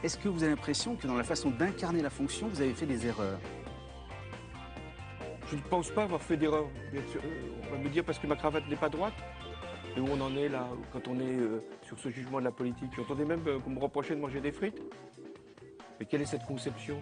Est-ce que vous avez l'impression que dans la façon d'incarner la fonction, vous avez fait des erreurs? Je ne pense pas avoir fait d'erreur. On va me dire parce que ma cravate n'est pas droite. Et où on en est là, quand on est sur ce jugement de la politique. J'entendais même qu'on me reprochait de manger des frites. Mais quelle est cette conception?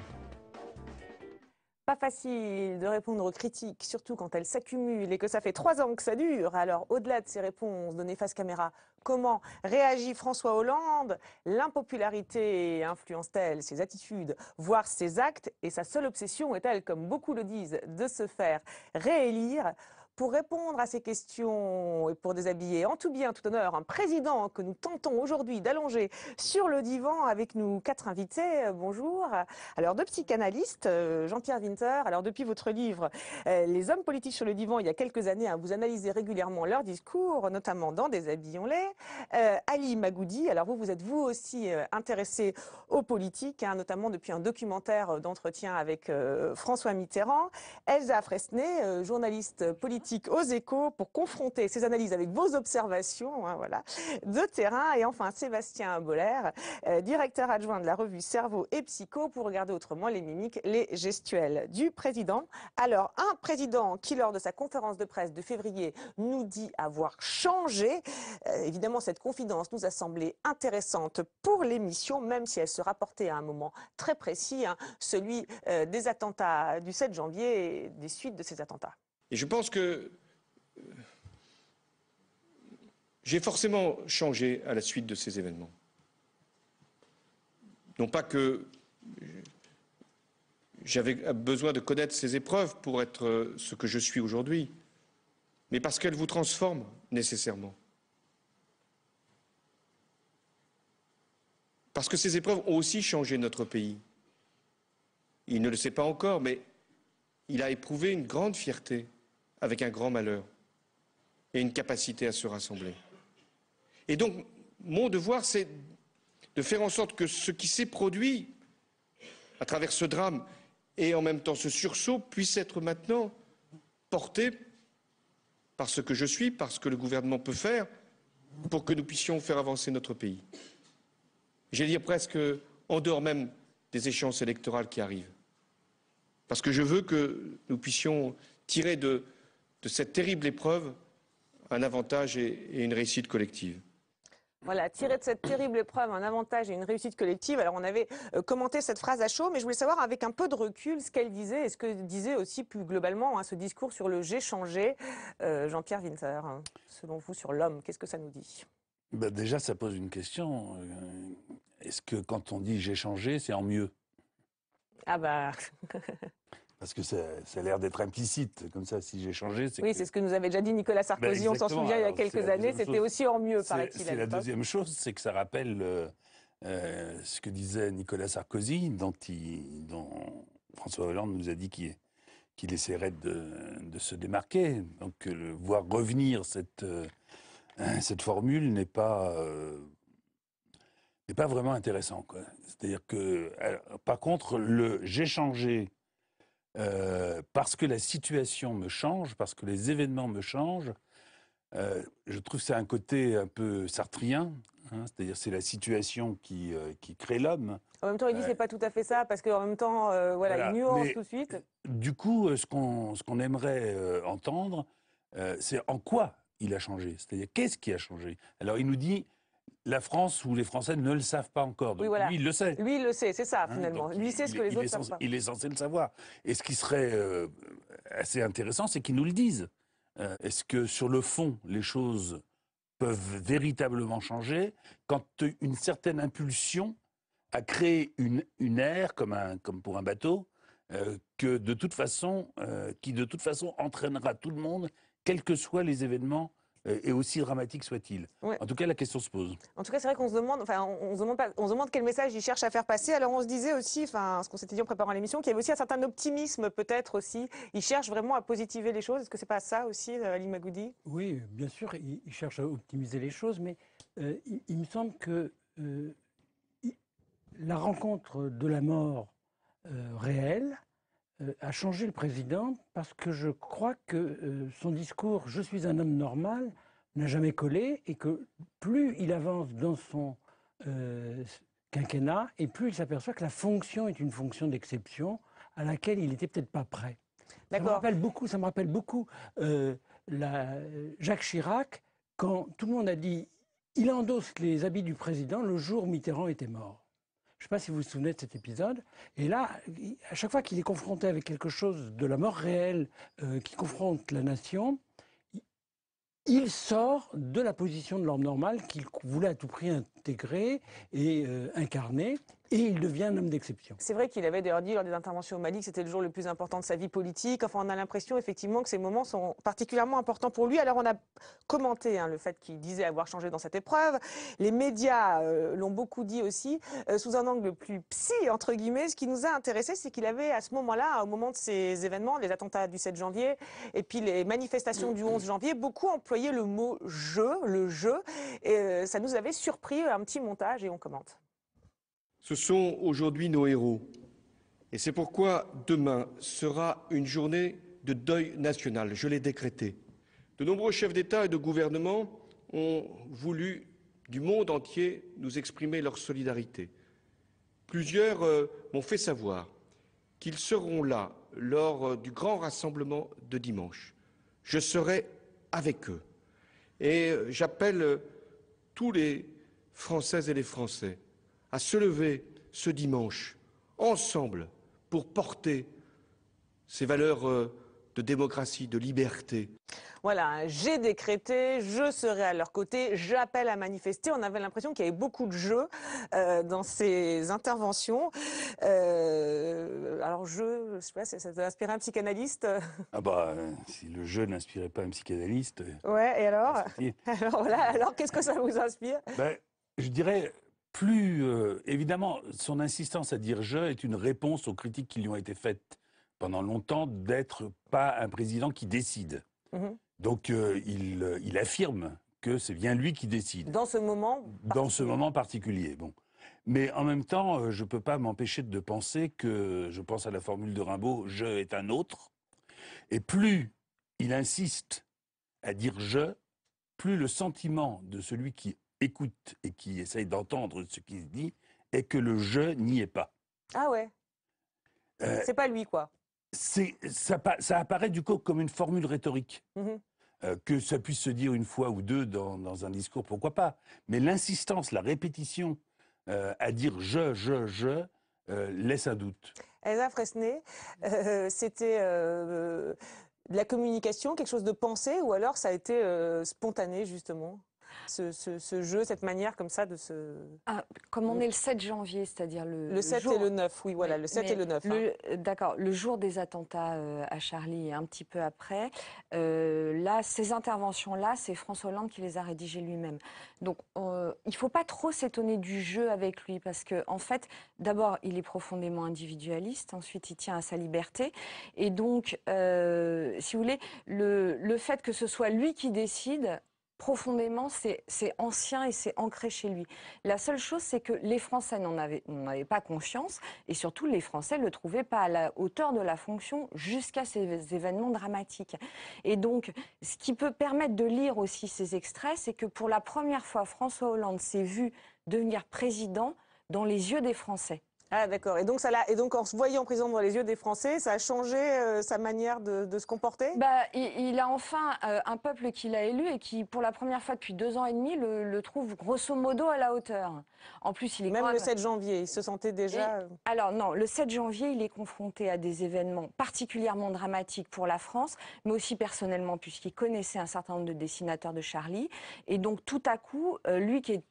Pas facile de répondre aux critiques, surtout quand elles s'accumulent et que ça fait 3 ans que ça dure. Alors, au-delà de ces réponses données face caméra, comment réagit François Hollande? L'impopularité influence-t-elle ses attitudes, voire ses actes? Et sa seule obsession est-elle, comme beaucoup le disent, de se faire réélire? Pour répondre à ces questions et pour déshabiller en tout bien, tout honneur, un président que nous tentons aujourd'hui d'allonger sur le divan avec nous 4 invités. Bonjour. Alors, 2 psychanalystes, Jean-Pierre Winter. Alors, depuis votre livre Les hommes politiques sur le divan, il y a quelques années, hein, vous analysez régulièrement leurs discours, notamment dans Déshabillons-les. Ali Magoudi, alors vous êtes vous aussi intéressé aux politiques, hein, notamment depuis un documentaire d'entretien avec François Mitterrand. Elsa Fresnay, journaliste politique aux Échos, pour confronter ces analyses avec vos observations, hein, voilà, de terrain. Et enfin, Sébastien Boller, directeur adjoint de la revue Cerveau et Psycho, pour regarder autrement les mimiques, les gestuels du président. Alors, un président qui, lors de sa conférence de presse de février, nous dit avoir changé. Évidemment, cette confidence nous a semblé intéressante pour l'émission, même si elle se rapportait à un moment très précis, hein, celui des attentats du 7 janvier et des suites de ces attentats. Et je pense que j'ai forcément changé à la suite de ces événements. Non pas que j'avais besoin de connaître ces épreuves pour être ce que je suis aujourd'hui, mais parce qu'elles vous transforment nécessairement. Parce que ces épreuves ont aussi changé notre pays. Il ne le sait pas encore, mais il a éprouvé une grande fierté avec un grand malheur et une capacité à se rassembler. Et donc, mon devoir, c'est de faire en sorte que ce qui s'est produit à travers ce drame et en même temps ce sursaut puisse être maintenant porté par ce que je suis, par ce que le gouvernement peut faire pour que nous puissions faire avancer notre pays. J'allais dire presque en dehors même des échéances électorales qui arrivent. Parce que je veux que nous puissions tirer de cette terrible épreuve un avantage et une réussite collective. Voilà, tirer de cette terrible épreuve un avantage et une réussite collective. Alors, on avait commenté cette phrase à chaud, mais je voulais savoir, avec un peu de recul, ce qu'elle disait et ce que disait aussi plus globalement, hein, ce discours sur le « j'ai changé ». Jean-Pierre Winter, hein, selon vous, sur l'homme, qu'est-ce que ça nous dit? Ben déjà, ça pose une question. Est-ce que quand on dit « j'ai changé », c'est en mieux? Ah bah... Parce que ça a l'air d'être implicite, comme ça, si j'ai changé, c'est oui, c'est ce que nous avait déjà dit Nicolas Sarkozy, on s'en souvient, il y a quelques années, c'était aussi en mieux, paraît-il. C'est la deuxième chose, c'est que ça rappelle ce que disait Nicolas Sarkozy, dont François Hollande nous a dit qu'il essaierait de se démarquer. Donc, voir revenir cette formule n'est pas vraiment intéressant, quoi. C'est-à-dire que, par contre, le « j'ai changé », parce que la situation me change, parce que les événements me changent, je trouve que c'est un côté un peu sartrien, hein, c'est-à-dire c'est la situation qui crée l'homme. En même temps, il dit c'est pas tout à fait ça, parce qu'en même temps, voilà, il nuance tout de suite. Du coup, ce qu'on aimerait entendre, c'est en quoi il a changé, c'est-à-dire qu'est-ce qui a changé. Alors il nous dit... La France ou les Français ne le savent pas encore. Donc, oui, voilà. Lui, il le sait. Lui, il le sait, c'est ça, finalement. Lui sait ce que les autres ne savent pas. Il est censé le savoir. Et ce qui serait assez intéressant, c'est qu'il nous le dise. Est-ce que, sur le fond, les choses peuvent véritablement changer quand une certaine impulsion a créé une ère, comme pour un bateau, qui de toute façon entraînera tout le monde, quels que soient les événements, et aussi dramatique soit-il. Ouais. En tout cas, la question se pose. En tout cas, c'est vrai qu'on se demande, enfin, on se demande quel message il cherche à faire passer. Alors, on se disait aussi, enfin, ce qu'on s'était dit en préparant l'émission, qu'il y avait aussi un certain optimisme, peut-être aussi. Il cherche vraiment à positiver les choses. Est-ce que c'est pas ça aussi, Ali Magoudi? Oui, bien sûr, il cherche à optimiser les choses, mais il me semble que la rencontre de la mort réelle a changé le président, parce que je crois que son discours « je suis un homme normal » n'a jamais collé, et que plus il avance dans son quinquennat, et plus il s'aperçoit que la fonction est une fonction d'exception à laquelle il n'était peut-être pas prêt. Ça me rappelle beaucoup Jacques Chirac, quand tout le monde a dit « il endosse les habits du président le jour où Mitterrand était mort ». Je ne sais pas si vous vous souvenez de cet épisode. Et là, à chaque fois qu'il est confronté avec quelque chose de la mort réelle qui confronte la nation, il sort de la position de l'homme normal qu'il voulait à tout prix intégrer et incarner, et il devient un homme d'exception. C'est vrai qu'il avait d'ailleurs dit lors des interventions au Mali que c'était le jour le plus important de sa vie politique. Enfin, on a l'impression effectivement que ces moments sont particulièrement importants pour lui. Alors, on a commenté le fait qu'il disait avoir changé dans cette épreuve. Les médias l'ont beaucoup dit aussi, sous un angle plus psy, entre guillemets. Ce qui nous a intéressé, c'est qu'il avait à ce moment-là, au moment de ces événements, les attentats du 7 janvier et puis les manifestations du 11 janvier, beaucoup employé le mot « jeu », le jeu. Et ça nous avait surpris, un petit montage, et on commente. Ce sont aujourd'hui nos héros. Et c'est pourquoi demain sera une journée de deuil national. Je l'ai décrété. De nombreux chefs d'État et de gouvernement ont voulu, du monde entier, nous exprimer leur solidarité. Plusieurs m'ont fait savoir qu'ils seront là lors du grand rassemblement de dimanche. Je serai avec eux. Et j'appelle tous les Françaises et les Français à se lever ce dimanche, ensemble, pour porter ces valeurs de démocratie, de liberté. Voilà, j'ai décrété, je serai à leur côté, j'appelle à manifester. On avait l'impression qu'il y avait beaucoup de jeux dans ces interventions. Alors je sais pas, ça doit inspirer un psychanalyste. Ah bah, si le jeu n'inspirait pas un psychanalyste... Ouais, et alors alors qu'est-ce que ça vous inspire? Je dirais... Plus, évidemment, son insistance à dire « je » est une réponse aux critiques qui lui ont été faites pendant longtemps d'être pas un président qui décide. Donc, il affirme que c'est bien lui qui décide. Dans ce moment particulier. Dans ce moment particulier, bon. Mais en même temps, je ne peux pas m'empêcher de penser que, je pense à la formule de Rimbaud, « je » est un autre. Et plus il insiste à dire « je », plus le sentiment de celui qui écoute et qui essaye d'entendre ce qui se dit, est que le « je » n'y est pas. Ah ouais. C'est pas lui, quoi. Ça apparaît du coup comme une formule rhétorique. Que ça puisse se dire une fois ou deux dans un discours, pourquoi pas. Mais l'insistance, la répétition à dire « je » laisse un doute. Elsa Fresnay, c'était de la communication, quelque chose de pensé, ou alors ça a été spontané, justement ce jeu, cette manière comme ça de se... Ah, comme on est le 7 janvier, c'est-à-dire le 7 jour... et le 9, oui, voilà, le 7 et le 9. D'accord, le jour des attentats à Charlie et un petit peu après, là, ces interventions-là, c'est François Hollande qui les a rédigées lui-même. Donc, il ne faut pas trop s'étonner du jeu avec lui, parce que en fait, d'abord, il est profondément individualiste, ensuite, il tient à sa liberté, et donc, si vous voulez, le fait que ce soit lui qui décide... Profondément, c'est ancien et c'est ancré chez lui. La seule chose, c'est que les Français n'en avaient pas conscience et surtout les Français ne le trouvaient pas à la hauteur de la fonction jusqu'à ces événements dramatiques. Et donc, ce qui peut permettre de lire aussi ces extraits, c'est que pour la première fois, François Hollande s'est vu devenir président dans les yeux des Français. Ah d'accord, et donc en se voyant président dans les yeux des Français, ça a changé sa manière de se comporter? Il a enfin un peuple qu'il a élu et qui, pour la première fois depuis 2 ans et demi, le trouve grosso modo à la hauteur. En plus, il est même le 7 janvier, il se sentait déjà... Alors non, le 7 janvier, il est confronté à des événements particulièrement dramatiques pour la France, mais aussi personnellement, puisqu'il connaissait un certain nombre de dessinateurs de Charlie. Et donc tout à coup, lui qui est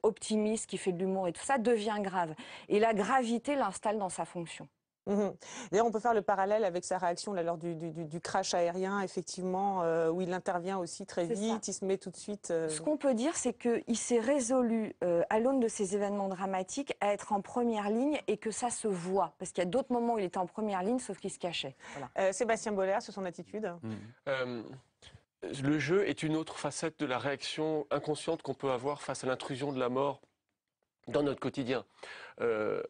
optimiste, qui fait de l'humour et tout ça, devient grave. Et la gravité l'installe dans sa fonction. D'ailleurs, on peut faire le parallèle avec sa réaction là, lors du crash aérien, effectivement, où il intervient aussi très vite, il se met tout de suite... Ce qu'on peut dire, c'est qu'il s'est résolu, à l'aune de ces événements dramatiques, à être en première ligne et que ça se voit. Parce qu'il y a d'autres moments où il était en première ligne, sauf qu'il se cachait. Voilà. Sébastien Bollert, sur son attitude Le jeu est une autre facette de la réaction inconsciente qu'on peut avoir face à l'intrusion de la mort dans notre quotidien.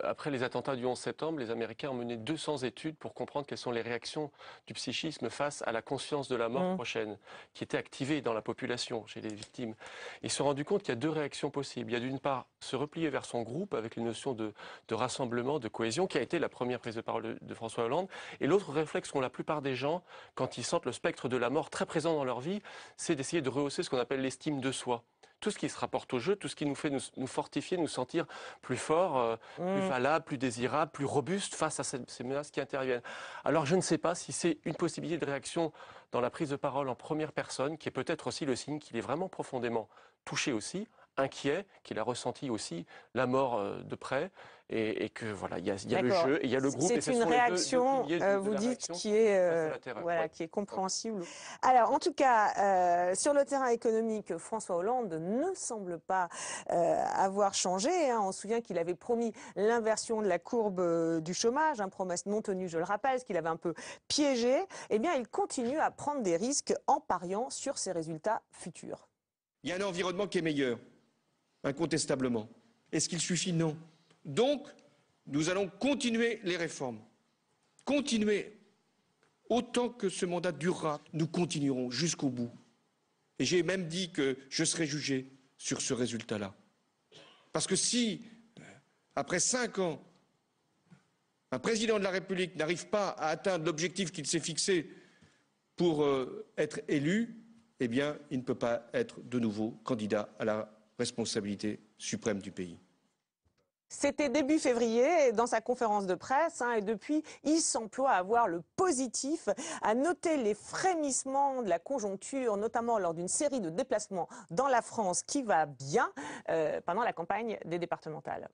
Après les attentats du 11 septembre, les Américains ont mené 200 études pour comprendre quelles sont les réactions du psychisme face à la conscience de la mort prochaine, qui était activée dans la population, chez les victimes. Ils se sont rendus compte qu'il y a deux réactions possibles. Il y a d'une part se replier vers son groupe avec une notion de rassemblement, de cohésion, qui a été la première prise de parole de François Hollande. Et l'autre réflexe qu'ont la plupart des gens, quand ils sentent le spectre de la mort très présent dans leur vie, c'est d'essayer de rehausser ce qu'on appelle l'estime de soi. Tout ce qui se rapporte au jeu, tout ce qui nous fait nous fortifier, nous sentir plus forts, plus valables, plus désirables, plus robustes face à ces menaces qui interviennent. Alors je ne sais pas si c'est une possibilité de réaction dans la prise de parole en première personne, qui est peut-être aussi le signe qu'il est vraiment profondément touché aussi, inquiet, qu'il a ressenti aussi la mort de près, et que voilà, il y a le jeu et il y a le groupe. C'est une réaction, vous dites, qui est compréhensible. Alors, en tout cas, sur le terrain économique, François Hollande ne semble pas avoir changé. On se souvient qu'il avait promis l'inversion de la courbe du chômage, promesse non tenue, je le rappelle, ce qu'il avait un peu piégé. Eh bien, il continue à prendre des risques en pariant sur ses résultats futurs. Il y a un environnement qui est meilleur, incontestablement. Est-ce qu'il suffit? Non. Donc, nous allons continuer les réformes. Continuer. Autant que ce mandat durera, nous continuerons jusqu'au bout. Et j'ai même dit que je serai jugé sur ce résultat-là. Parce que si, après 5 ans, un président de la République n'arrive pas à atteindre l'objectif qu'il s'est fixé pour être élu, eh bien, il ne peut pas être de nouveau candidat à la responsabilité suprême du pays. C'était début février, dans sa conférence de presse, et depuis, il s'emploie à voir le positif, à noter les frémissements de la conjoncture, notamment lors d'une série de déplacements dans la France qui va bien pendant la campagne des départementales.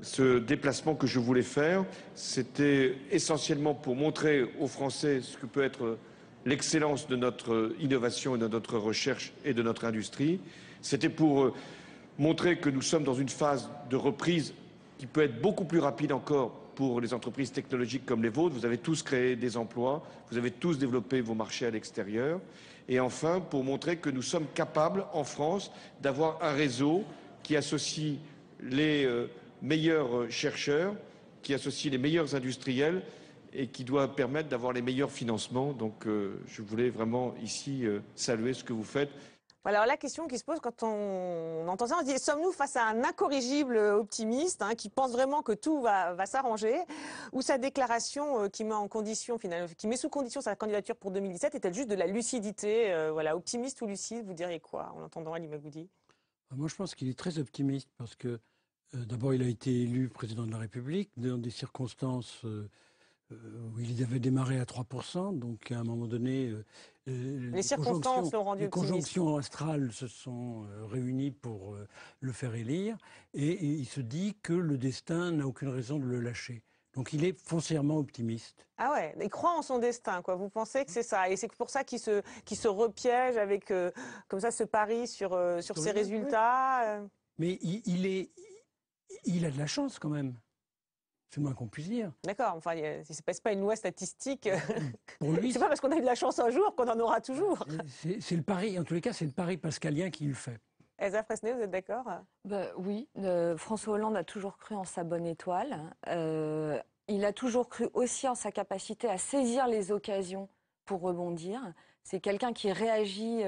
Ce déplacement que je voulais faire, c'était essentiellement pour montrer aux Français ce que peut être l'excellence de notre innovation et de notre recherche et de notre industrie. C'était pour montrer que nous sommes dans une phase de reprise qui peut être beaucoup plus rapide encore pour les entreprises technologiques comme les vôtres. Vous avez tous créé des emplois, vous avez tous développé vos marchés à l'extérieur. Et enfin, pour montrer que nous sommes capables, en France, d'avoir un réseau qui associe les meilleurs chercheurs, qui associe les meilleurs industriels et qui doit permettre d'avoir les meilleurs financements. Donc je voulais vraiment ici saluer ce que vous faites. Alors la question qui se pose quand on entend ça, on se dit, sommes-nous face à un incorrigible optimiste qui pense vraiment que tout va s'arranger, ou sa déclaration qui met en condition, finalement, qui met sous condition sa candidature pour 2017 est-elle juste de la lucidité, optimiste ou lucide? Vous diriez quoi en l'entendant, Ali Maghoudy? Moi je pense qu'il est très optimiste parce que d'abord il a été élu président de la République dans des circonstances où il avait démarré à 3%, donc à un moment donné, les circonstances l'ont rendu optimiste. Les conjonctions astrales se sont réunies pour le faire élire, et il se dit que le destin n'a aucune raison de le lâcher. Donc il est foncièrement optimiste. Ah ouais, il croit en son destin, quoi. Vous pensez que c'est ça, et c'est pour ça qu'il se repiège avec comme ça ce pari sur ses résultats. Mais il a de la chance quand même. C'est le moins qu'on puisse dire. D'accord, enfin, c'est pas une loi statistique. Pour lui, c'est pas parce qu'on a eu de la chance un jour qu'on en aura toujours. C'est le pari, en tous les cas, c'est le pari pascalien qui le fait. Elsa Fresnay, vous êtes d'accord? Oui, François Hollande a toujours cru en sa bonne étoile. Il a toujours cru aussi en sa capacité à saisir les occasions pour rebondir. C'est quelqu'un qui réagit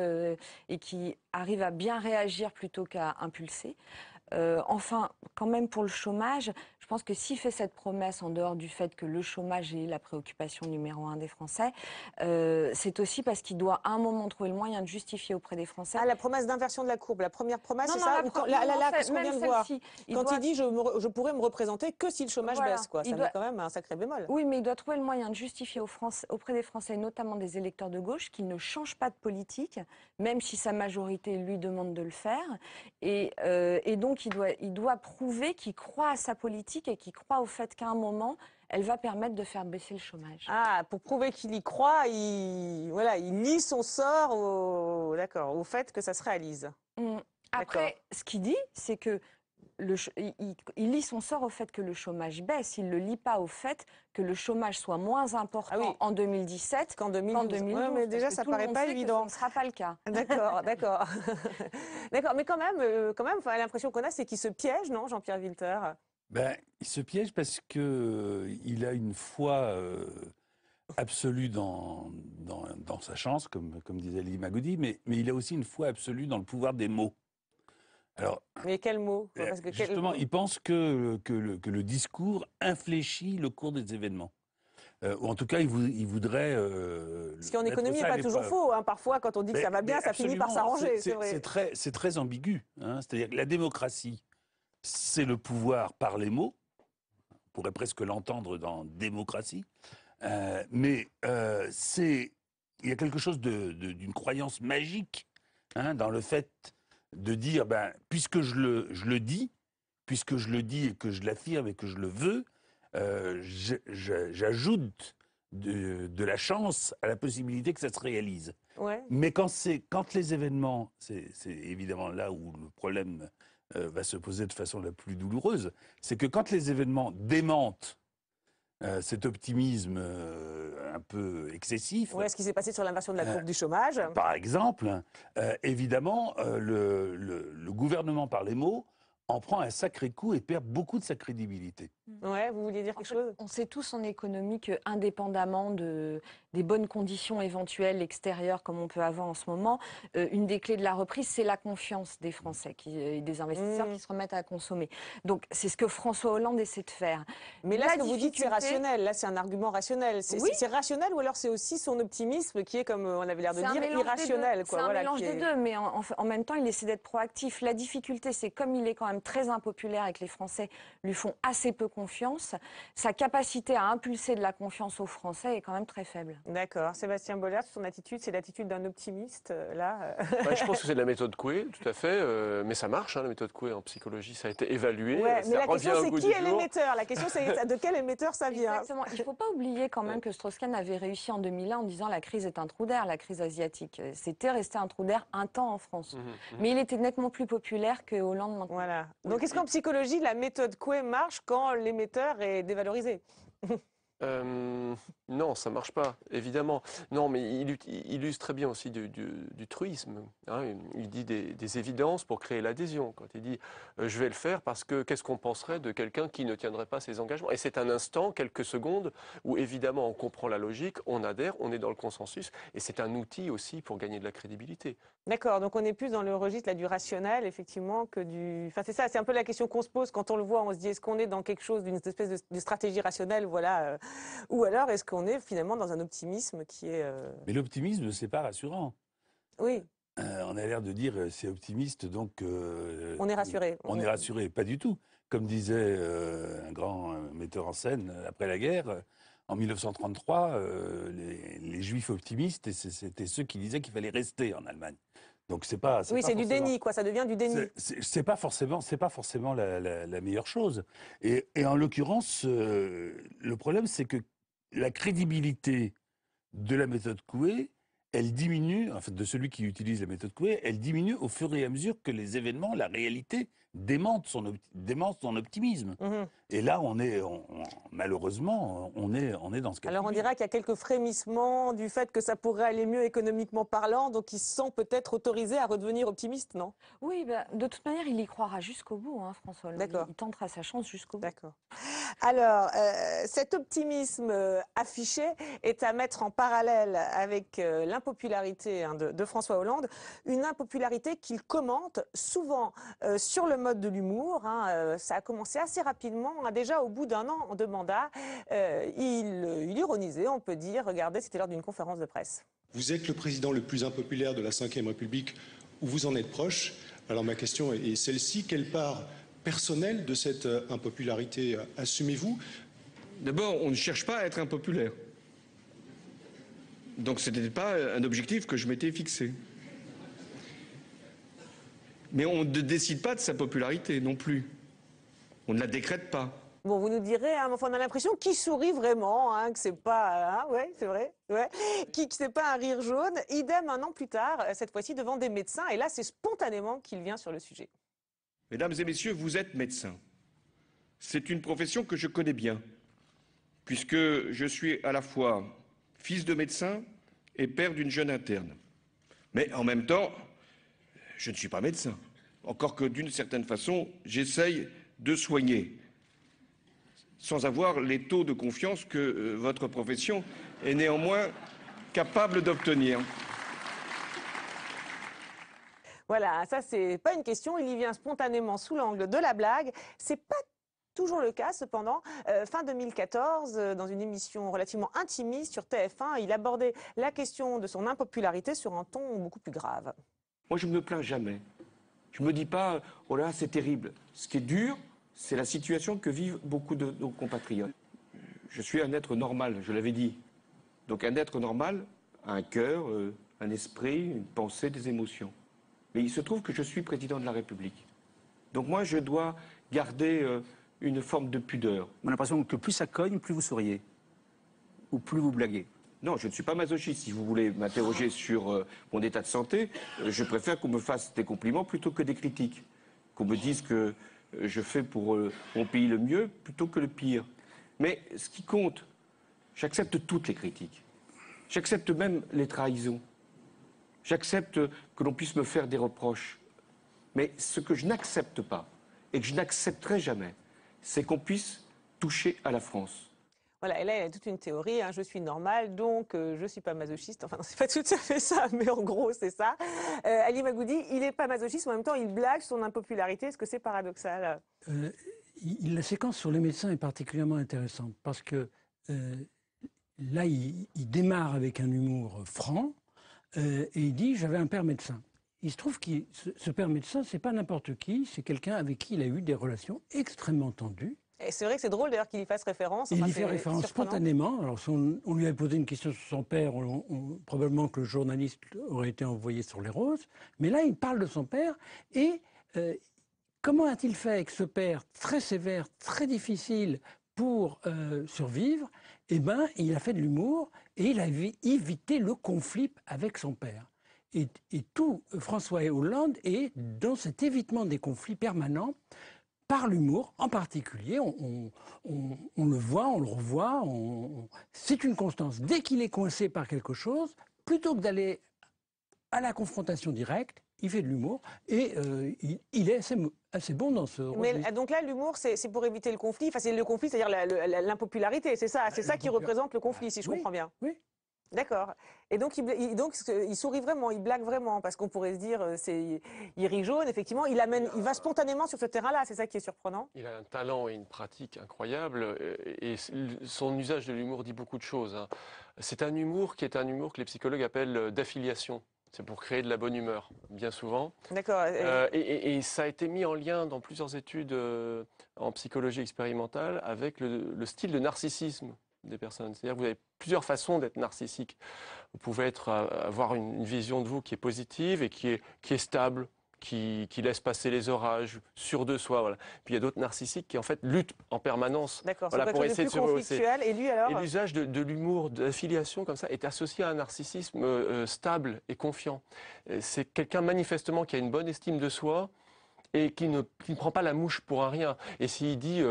et qui arrive à bien réagir plutôt qu'à impulser. Enfin, quand même pour le chômage, je pense que s'il fait cette promesse en dehors du fait que le chômage est la préoccupation numéro 1 des Français, c'est aussi parce qu'il doit à un moment trouver le moyen de justifier auprès des Français. Ah, la promesse d'inversion de la courbe, la première promesse, c'est ça? Ce qu'on vient de voir. Quand il dit je pourrais me représenter que si le chômage baisse, quoi. Ça met quand même un sacré bémol. Oui, mais il doit trouver le moyen de justifier auprès des Français, notamment des électeurs de gauche, qu'il ne change pas de politique, même si sa majorité lui demande de le faire. Et donc, il doit prouver qu'il croit à sa politique et qu'il croit au fait qu'à un moment, elle va permettre de faire baisser le chômage. Ah, pour prouver qu'il y croit, il lie son sort au fait que ça se réalise. Après, ce qu'il dit, c'est que il lie son sort au fait que le chômage baisse. Il ne le lie pas au fait que le chômage soit moins important en 2017 qu'en 2012. Ouais, mais déjà, ça paraît pas évident. Ce ne sera pas le cas. D'accord, d'accord. D'accord, mais quand même l'impression qu'on a, c'est qu'il se piège, non, Jean-Pierre Wilter? Il se piège parce qu'il a une foi absolue dans sa chance, comme disait Elie Magoudi, mais il a aussi une foi absolue dans le pouvoir des mots. Alors, mais quel mot? Justement, il pense que le discours infléchit le cours des événements. Ou en tout cas, il voudrait... Ce qui en économie n'est pas toujours faux. Hein. Parfois, quand on dit que ça va bien, ça finit par s'arranger. C'est très ambigu. Hein. C'est-à-dire que la démocratie, c'est le pouvoir par les mots. On pourrait presque l'entendre dans démocratie. Mais il y a quelque chose d'une croyance magique dans le fait de dire, puisque je le dis et que je l'affirme et que je le veux, j'ajoute de la chance à la possibilité que ça se réalise. Ouais. Mais quand les événements, c'est évidemment là où le problème va se poser de façon la plus douloureuse, c'est que quand les événements démentent cet optimisme un peu excessif. Ouais, ce qui s'est passé sur l'inversion de la courbe du chômage. Par exemple, évidemment, le gouvernement par les mots en prend un sacré coup et perd beaucoup de sa crédibilité. Ouais, vous vouliez dire quelque chose? On sait tous en économie que, indépendamment des bonnes conditions éventuelles extérieures comme on peut avoir en ce moment, une des clés de la reprise, c'est la confiance des Français et des investisseurs qui se remettent à consommer. Donc c'est ce que François Hollande essaie de faire. Mais là, ce que vous dites, c'est rationnel. Là, c'est un argument rationnel. C'est rationnel ou alors c'est aussi son optimisme qui est, comme on avait l'air de dire, irrationnel. C'est un mélange des deux, mais en même temps, il essaie d'être proactif. La difficulté, c'est comme il est quand même très impopulaire et que les Français lui font assez peu confiance, sa capacité à impulser de la confiance aux Français est quand même très faible. D'accord. Sébastien Bollert, son attitude, c'est l'attitude d'un optimiste, là. Je pense que c'est de la méthode Coué, tout à fait. Mais ça marche, la méthode Coué en psychologie, ça a été évalué. Ouais, mais la question, c'est qui est l'émetteur? La question, c'est de quel émetteur ça vient? Exactement. Il ne faut pas oublier quand même que Strauss-Kahn avait réussi en 2001 en disant la crise est un trou d'air, la crise asiatique. C'était resté un trou d'air un temps en France. Mais il était nettement plus populaire que Hollande maintenant. Voilà. Donc est-ce qu'en psychologie, la méthode Coué marche quand l'émetteur est dévalorisé? Non, ça marche pas, évidemment. Non, mais il illustre très bien aussi du truisme. Il dit des évidences pour créer l'adhésion. Quand il dit je vais le faire parce que qu'est-ce qu'on penserait de quelqu'un qui ne tiendrait pas ses engagements? Et c'est un instant, quelques secondes, où évidemment on comprend la logique, on adhère, on est dans le consensus, et c'est un outil aussi pour gagner de la crédibilité. D'accord, donc on est plus dans le registre là, du rationnel, effectivement, que du... Enfin, c'est ça, c'est un peu la question qu'on se pose quand on le voit. On se dit, est-ce qu'on est dans quelque chose d'une espèce de stratégie rationnelle, voilà, ou alors est-ce qu'on est finalement dans un optimisme qui est... Mais l'optimisme, c'est pas rassurant. Oui. On a l'air de dire c'est optimiste, donc... on est rassuré. On est rassuré, pas du tout. Comme disait un grand metteur en scène après la guerre, en 1933, les Juifs optimistes, c'était ceux qui disaient qu'il fallait rester en Allemagne. Donc c'est pas. Oui, c'est du déni, quoi. Ça devient du déni. C'est pas forcément la meilleure chose. Et en l'occurrence, le problème, c'est que la crédibilité de la méthode Coué, elle diminue, en fait, de celui qui utilise la méthode Coué, elle diminue au fur et à mesure que les événements, la réalité, démentent son optimisme. Et là, malheureusement, on est dans ce cas. Alors on dira qu'il y a quelques frémissements du fait que ça pourrait aller mieux économiquement parlant, donc il se sent peut-être autorisé à redevenir optimiste, non? Oui, de toute manière, il y croira jusqu'au bout, François Hollande. D'accord. Il tentera sa chance jusqu'au bout. D'accord. Alors, cet optimisme affiché est à mettre en parallèle avec l'impopularité de François Hollande, une impopularité qu'il commente souvent sur le mode de l'humour. Ça a commencé assez rapidement, déjà au bout d'un an de mandat. Il ironisait, on peut dire. Regardez, c'était lors d'une conférence de presse. Vous êtes le président le plus impopulaire de la Ve République, où vous en êtes proche. Alors ma question est celle-ci. Quelle part personnelle de cette impopularité assumez-vous? D'abord, on ne cherche pas à être impopulaire. Donc ce n'était pas un objectif que je m'étais fixé. Mais on ne décide pas de sa popularité non plus. On ne la décrète pas. Bon, vous nous direz, enfin, on a l'impression qu'il sourit vraiment, que c'est pas, ouais, c'est vrai, ouais, que c'est pas un rire jaune. Idem un an plus tard, cette fois-ci devant des médecins, et là, c'est spontanément qu'il vient sur le sujet. Mesdames et messieurs, vous êtes médecins. C'est une profession que je connais bien, puisque je suis à la fois fils de médecin et père d'une jeune interne. Mais en même temps, je ne suis pas médecin. Encore que d'une certaine façon, j'essaye de soigner, sans avoir les taux de confiance que votre profession est néanmoins capable d'obtenir. Voilà, ça c'est pas une question, il y vient spontanément sous l'angle de la blague. C'est pas toujours le cas, cependant. Fin 2014, dans une émission relativement intimiste sur TF1, il abordait la question de son impopularité sur un ton beaucoup plus grave. Moi, je ne me plains jamais. Je ne me dis pas, oh là, c'est terrible. Ce qui est dur, c'est la situation que vivent beaucoup de nos compatriotes. Je suis un être normal, je l'avais dit. Donc un être normal a un cœur, un esprit, une pensée, des émotions. Mais il se trouve que je suis président de la République. Donc moi, je dois garder une forme de pudeur. On a l'impression que plus ça cogne, plus vous souriez. Ou plus vous blaguez. Non, je ne suis pas masochiste. Si vous voulez m'interroger sur mon état de santé, je préfère qu'on me fasse des compliments plutôt que des critiques. Qu'on me dise que je fais pour mon pays le mieux plutôt que le pire. Mais ce qui compte, j'accepte toutes les critiques. J'accepte même les trahisons. J'accepte que l'on puisse me faire des reproches. Mais ce que je n'accepte pas, et que je n'accepterai jamais, c'est qu'on puisse toucher à la France. Voilà, et là, il y a toute une théorie, hein, je suis normal, donc je ne suis pas masochiste. Enfin, non, c'est pas tout à fait ça, mais en gros, c'est ça. Ali Magoudi, il n'est pas masochiste, mais en même temps, il blague son impopularité. Est-ce que c'est paradoxal? La séquence sur les médecins est particulièrement intéressante, parce que là, il démarre avec un humour franc, et il dit « j'avais un père médecin ». Il se trouve que ce père médecin, c'est pas n'importe qui, c'est quelqu'un avec qui il a eu des relations extrêmement tendues. Et c'est vrai que c'est drôle d'ailleurs qu'il y fasse référence. Il y fait référence spontanément. Alors, si on lui avait posé une question sur son père, probablement que le journaliste aurait été envoyé sur les roses. Mais là, il parle de son père. Et comment a-t-il fait avec ce père très sévère, très difficile pour survivre? Eh bien, il a fait de l'humour et il a évité le conflit avec son père. Et tout François Hollande est dans cet évitement des conflits permanents, par l'humour en particulier. On le voit, on le revoit, c'est une constance. Dès qu'il est coincé par quelque chose, plutôt que d'aller à la confrontation directe, il fait de l'humour et il est assez bon dans ce rôle. Mais donc là, l'humour, c'est pour éviter le conflit. Enfin, c'est le conflit, c'est-à-dire l'impopularité. C'est ça qui représente le conflit, si je comprends bien. Oui. D'accord. Et donc, il sourit vraiment, il blague vraiment, parce qu'on pourrait se dire, il rit jaune, effectivement, il va spontanément sur ce terrain-là, c'est ça qui est surprenant. Il a un talent et une pratique incroyables, et son usage de l'humour dit beaucoup de choses. Hein. C'est un humour qui est un humour que les psychologues appellent d'affiliation. C'est pour créer de la bonne humeur, bien souvent. D'accord. Et ça a été mis en lien dans plusieurs études en psychologie expérimentale avec le style de narcissisme des personnes. C'est-à-dire que vous avez plusieurs façons d'être narcissique. Vous pouvez avoir une vision de vous qui est positive et qui est stable, qui laisse passer les orages, sûr de soi. Voilà. Puis il y a d'autres narcissiques qui en fait luttent en permanence. D'accord, voilà, pour essayer de se rehausser. Et lui alors? Et l'usage de l'humour, d'affiliation comme ça, est associé à un narcissisme stable et confiant. C'est quelqu'un manifestement qui a une bonne estime de soi et qui ne prend pas la mouche pour un rien. Et s'il dit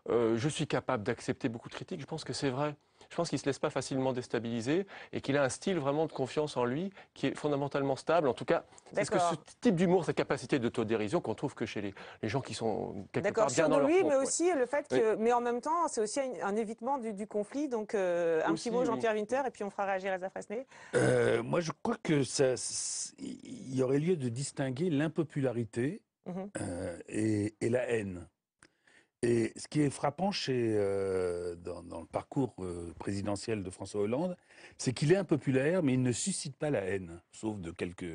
je suis capable d'accepter beaucoup de critiques, je pense que c'est vrai. Je pense qu'il ne se laisse pas facilement déstabiliser et qu'il a un style vraiment de confiance en lui qui est fondamentalement stable. En tout cas, c'est ce type d'humour, cette capacité d'autodérision qu'on trouve que chez les gens qui sont quelque part bien dans leur lui, pompe, mais aussi le fait que, mais en même temps, c'est aussi un évitement du conflit. Donc, un petit mot, Jean-Pierre Winter, et puis on fera réagir Elsa Fresnay. Moi, je crois que il y aurait lieu de distinguer l'impopularité et la haine. Et ce qui est frappant dans le parcours présidentiel de François Hollande, c'est qu'il est impopulaire, mais il ne suscite pas la haine, sauf de quelques...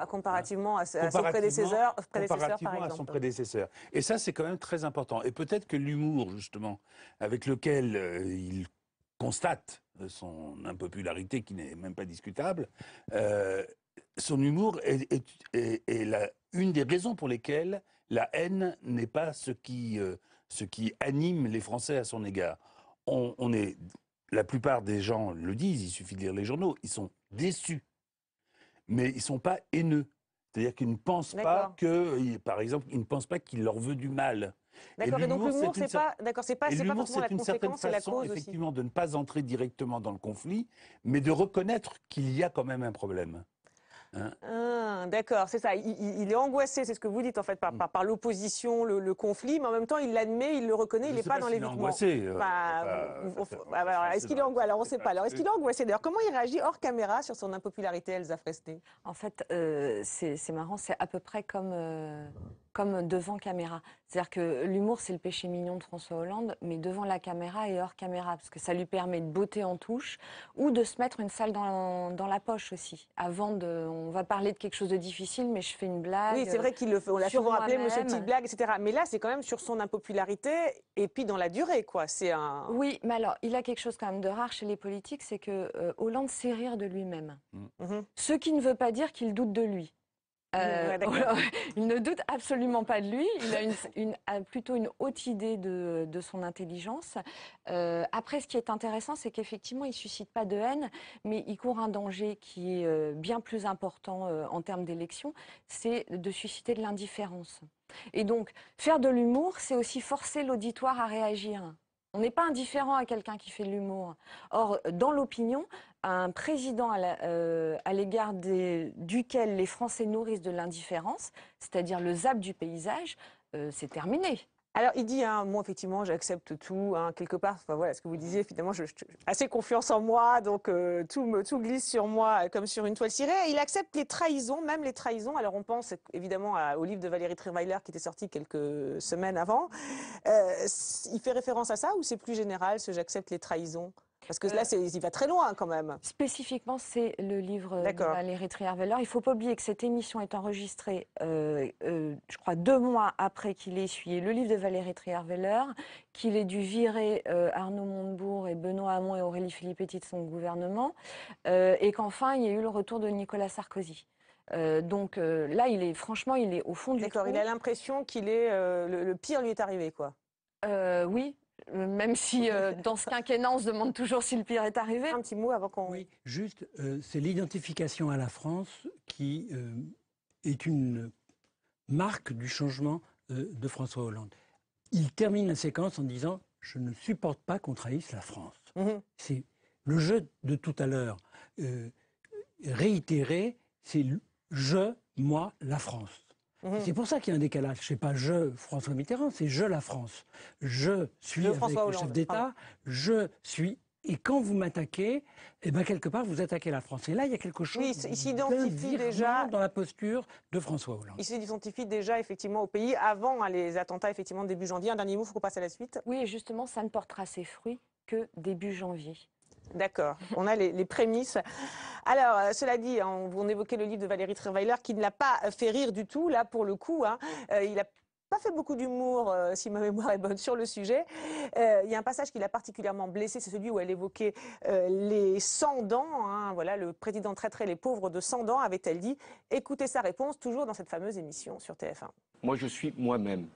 comparativement à son prédécesseur, par exemple. À son prédécesseur. Et ça, c'est quand même très important. Et peut-être que l'humour, justement, avec lequel il constate son impopularité, qui n'est même pas discutable, son humour est une des raisons pour lesquelles la haine n'est pas ce qui anime les Français à son égard. La plupart des gens le disent, il suffit de lire les journaux, ils sont déçus. Mais ils ne sont pas haineux. C'est-à-dire qu'il ne pense pas que, par exemple, il ne pense pas qu'il leur veut du mal. D'accord, et donc l'humour, c'est pas forcément la conséquence, c'est la cause aussi. Effectivement, de ne pas entrer directement dans le conflit, mais de reconnaître qu'il y a quand même un problème. Hein, d'accord, c'est ça. Il est angoissé, c'est ce que vous dites en fait, par l'opposition, le conflit, mais en même temps il l'admet, il le reconnaît, il n'est pas dans l'évitement. Est-ce qu'il est angoissé? Alors on ne sait pas. Alors est-ce qu'il est angoissé? D'ailleurs, comment il réagit hors caméra sur son impopularité, Elsa Fresnay? En fait, c'est marrant, c'est à peu près comme devant caméra. C'est-à-dire que l'humour, c'est le péché mignon de François Hollande, mais devant la caméra et hors caméra, parce que ça lui permet de botter en touche ou de se mettre une salle dans la poche aussi. On va parler de quelque chose de difficile, mais je fais une blague. Oui, c'est vrai on l'a souvent appelé Monsieur Petite Blague, etc. Mais là, c'est quand même sur son impopularité et puis dans la durée, quoi. Oui, mais alors, il a quelque chose quand même de rare chez les politiques, c'est que Hollande sait rire de lui-même. Ce qui ne veut pas dire qu'il doute de lui. Il ne doute absolument pas de lui. Il a plutôt une haute idée de son intelligence. Après, ce qui est intéressant, c'est qu'effectivement, il ne suscite pas de haine, mais il court un danger qui est bien plus important en termes d'élection, c'est de susciter de l'indifférence. Et donc, faire de l'humour, c'est aussi forcer l'auditoire à réagir. On n'est pas indifférent à quelqu'un qui fait de l'humour. Or, dans l'opinion, un président à l'égard duquel les Français nourrissent de l'indifférence, c'est-à-dire le zap du paysage, c'est terminé. Alors, il dit, moi, effectivement, j'accepte tout, quelque part. Enfin, voilà, ce que vous disiez, finalement, j'ai assez confiance en moi, donc tout glisse sur moi comme sur une toile cirée. Il accepte les trahisons, même les trahisons. Alors, on pense évidemment au livre de Valérie Trierweiler qui était sorti quelques semaines avant. Il fait référence à ça ou c'est plus général, ce j'accepte les trahisons? Parce que là, il va très loin quand même. Spécifiquement, c'est le livre de Valérie Trierweiler. Il ne faut pas oublier que cette émission est enregistrée, je crois, 2 mois après qu'il ait essuyé le livre de Valérie Trierweiler, qu'il ait dû virer Arnaud Montebourg et Benoît Hamon et Aurélie Filippetti de son gouvernement, et qu'enfin, il y a eu le retour de Nicolas Sarkozy. Donc là, il est au fond du trou. D'accord, il a l'impression qu'il est le pire lui est arrivé, quoi. Oui. Même si dans ce quinquennat, on se demande toujours si le pire est arrivé. Un petit mot avant qu'on... Oui, juste, c'est l'identification à la France qui est une marque du changement de François Hollande. Il termine la séquence en disant « Je ne supporte pas qu'on trahisse la France ». C'est le jeu de tout à l'heure réitéré, c'est « Je, moi, la France ». C'est pour ça qu'il y a un décalage. C'est pas je, François Mitterrand, c'est je, la France. Je suis avec le chef d'État, je suis... Et quand vous m'attaquez, eh ben quelque part, vous attaquez la France. Et là, il y a quelque chose il s'identifie déjà dans la posture de François Hollande. Il s'identifie déjà effectivement au pays avant les attentats effectivement début janvier. Un dernier mot, il faut qu'on passe à la suite. Oui, et justement, ça ne portera ses fruits que début janvier. D'accord, on a les prémices. Alors, cela dit, on évoquait le livre de Valérie Trierweiler qui ne l'a pas fait rire du tout, là, pour le coup. Il n'a pas fait beaucoup d'humour, si ma mémoire est bonne, sur le sujet. Il y a un passage qui l'a particulièrement blessé, c'est celui où elle évoquait les sans-dents. Voilà, le président traiterait les pauvres de sans-dents, avait-elle dit. Écoutez sa réponse, toujours dans cette fameuse émission sur TF1. Moi, je suis moi-même.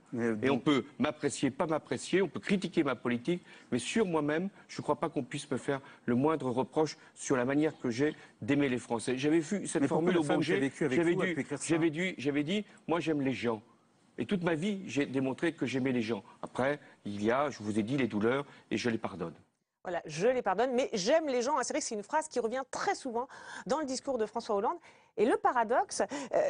Et on peut m'apprécier, pas m'apprécier, on peut critiquer ma politique, mais sur moi-même, je ne crois pas qu'on puisse me faire le moindre reproche sur la manière que j'ai d'aimer les Français. J'avais vu cette formule au Bourget, j'avais dit, moi j'aime les gens. Et toute ma vie, j'ai démontré que j'aimais les gens. Après, il y a, je vous ai dit, les douleurs, et je les pardonne. Voilà, je les pardonne, mais j'aime les gens. C'est vrai que c'est une phrase qui revient très souvent dans le discours de François Hollande. Et le paradoxe,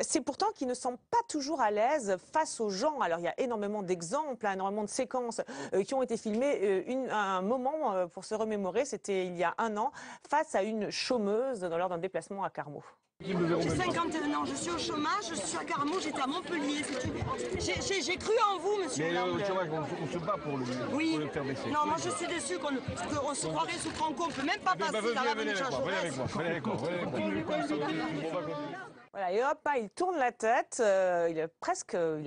c'est pourtant qu'il ne semble pas toujours à l'aise face aux gens. Alors, il y a énormément d'exemples, énormément de séquences qui ont été filmées. Un moment pour se remémorer, c'était il y a 1 an, face à une chômeuse lors d'un déplacement à Carmaux. J'ai 51 ans, je suis au chômage, je suis à Carmaux, j'étais à Montpellier. J'ai cru en vous, monsieur Hollande. Mais au chômage, on se bat pour le faire baisser. Non, moi je suis déçue qu'on se croirait sous Franco, on ne peut même pas passer dans la rue de Venez avec moi. Voilà, et hop, il tourne la tête, il a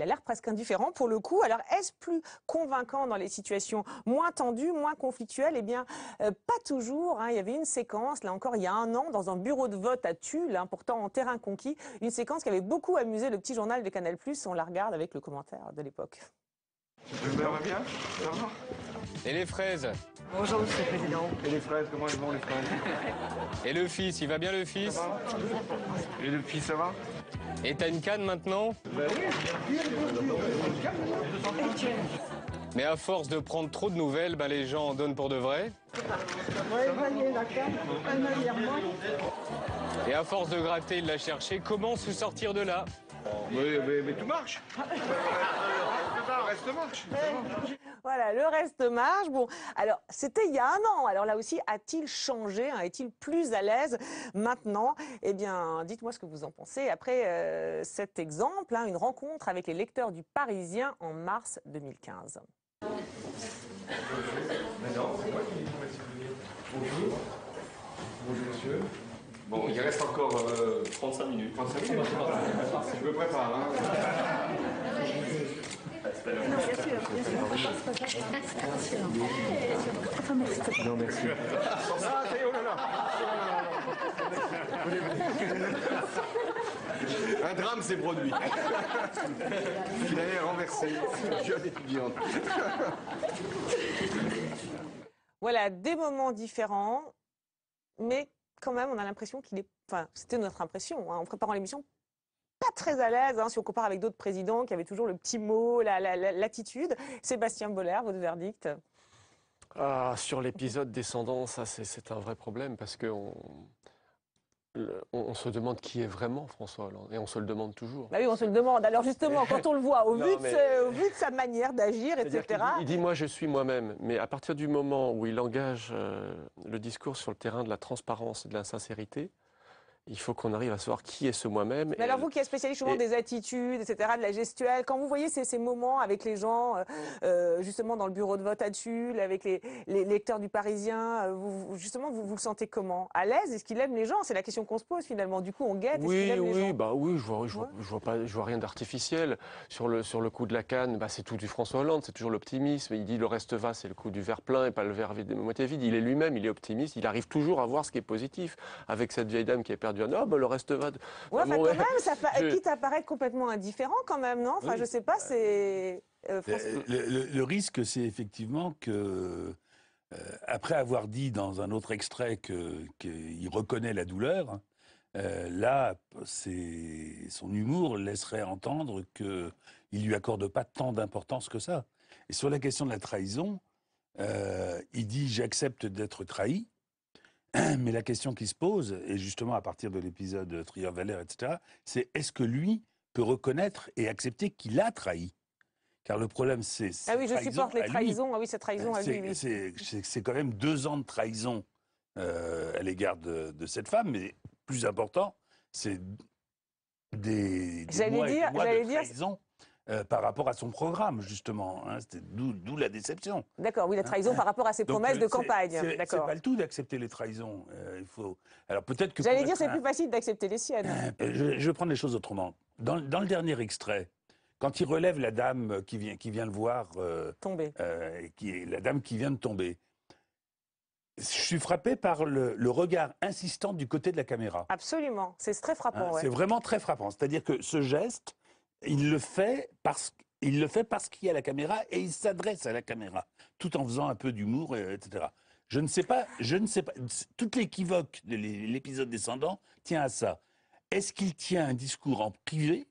l'air presque indifférent pour le coup. Alors, est-ce plus convaincant dans les situations moins tendues, moins conflictuelles? Eh bien, pas toujours. Il y avait une séquence, là encore, il y a 1 an, dans un bureau de vote à Tulle, pourtant en terrain conquis, une séquence qui avait beaucoup amusé le petit journal de Canal+. On la regarde avec le commentaire de l'époque. Ça va bien? Ça va? Et les fraises? Bonjour, Monsieur le Président. Et les fraises, comment elles vont les fraises? Et le fils, il va bien le fils? Et le fils, ça va? Et t'as une canne maintenant? Mais à force de prendre trop de nouvelles, ben les gens en donnent pour de vrai. Et à force de gratter, de la chercher, comment se sortir de là? Mais tout marche. Le reste marche. Voilà, le reste marche. Bon, alors, c'était il y a un an. Alors là aussi, a-t-il changé, hein, est-il plus à l'aise maintenant? Eh bien, dites-moi ce que vous en pensez après cet exemple, hein, une rencontre avec les lecteurs du Parisien en mars 2015. Bonjour. Bonjour, monsieur. Bon, il reste encore 35 minutes. 35 minutes. Je me prépare. Hein. Non, merci. Ah, ça y est, oh là là. Un drame s'est produit. Il allait renverser. Jeune étudiante. Voilà, des moments différents, mais quand même, on a l'impression qu'il est... Enfin, c'était notre impression, hein, en préparant l'émission, pas très à l'aise, hein, si on compare avec d'autres présidents qui avaient toujours le petit mot, l'attitude. Sébastien Bollers, votre verdict? Sur l'épisode descendant, ça c'est un vrai problème parce qu'on se demande qui est vraiment François Hollande et on se le demande toujours. Bah oui, on se le demande. Alors justement, quand on le voit, au vu de sa manière d'agir, etc. Il dit moi je suis moi-même, mais à partir du moment où il engage le discours sur le terrain de la transparence et de la sincérité, il faut qu'on arrive à savoir qui est ce moi-même. Mais alors vous qui êtes spécialiste souvent des attitudes, etc., de la gestuelle, quand vous voyez ces moments avec les gens, justement dans le bureau de vote à Tulle, avec les lecteurs du Parisien, justement vous le sentez comment? À l'aise? Est-ce qu'il aime les gens? C'est la question qu'on se pose finalement. Du coup on guette. Oui, est-ce qu'il aime les gens? oui, je vois rien d'artificiel. Sur le coup de la canne, c'est tout du François Hollande, c'est toujours l'optimisme. Il dit le reste va, c'est le coup du verre plein et pas le verre moitié vide. Il est lui-même, il est optimiste, il arrive toujours à voir ce qui est positif. Avec cette vieille dame qui est perdue, le reste va. Ouais, quand même, quitte à paraître complètement indifférent quand même, non? Enfin, je sais pas, c'est... Le risque, c'est effectivement que, après avoir dit dans un autre extrait qu'il reconnaît la douleur, là, son humour laisserait entendre qu'il ne lui accorde pas tant d'importance que ça. Et sur la question de la trahison, il dit « j'accepte d'être trahi ». Mais la question qui se pose, et justement à partir de l'épisode Trier-Valère, etc., c'est est-ce que lui peut reconnaître et accepter qu'il a trahi? Car le problème, c'est... Ah oui, je supporte les trahisons. Ah oui, cette trahison à lui. C'est quand même 2 ans de trahison à l'égard de cette femme, mais plus important, c'est des mois de trahison par rapport à son programme, justement. Hein, d'où la déception. D'accord, oui, la trahison par rapport à ses promesses de campagne. C'est pas le tout d'accepter les trahisons. Il faut... Alors peut-être que... J'allais dire, c'est plus facile d'accepter les siennes. Je vais prendre les choses autrement. Dans le dernier extrait, quand il relève la dame qui vient le voir... tomber. La dame qui vient de tomber. Je suis frappé par le regard insistant du côté de la caméra. Absolument, c'est très frappant. Ouais. C'est vraiment très frappant. C'est-à-dire que ce geste... Il le fait parce qu'il y a la caméra et il s'adresse à la caméra, tout en faisant un peu d'humour, etc. Je ne sais pas. Toute l'équivoque de l'épisode descendant tient à ça. Est-ce qu'il tient un discours en privé,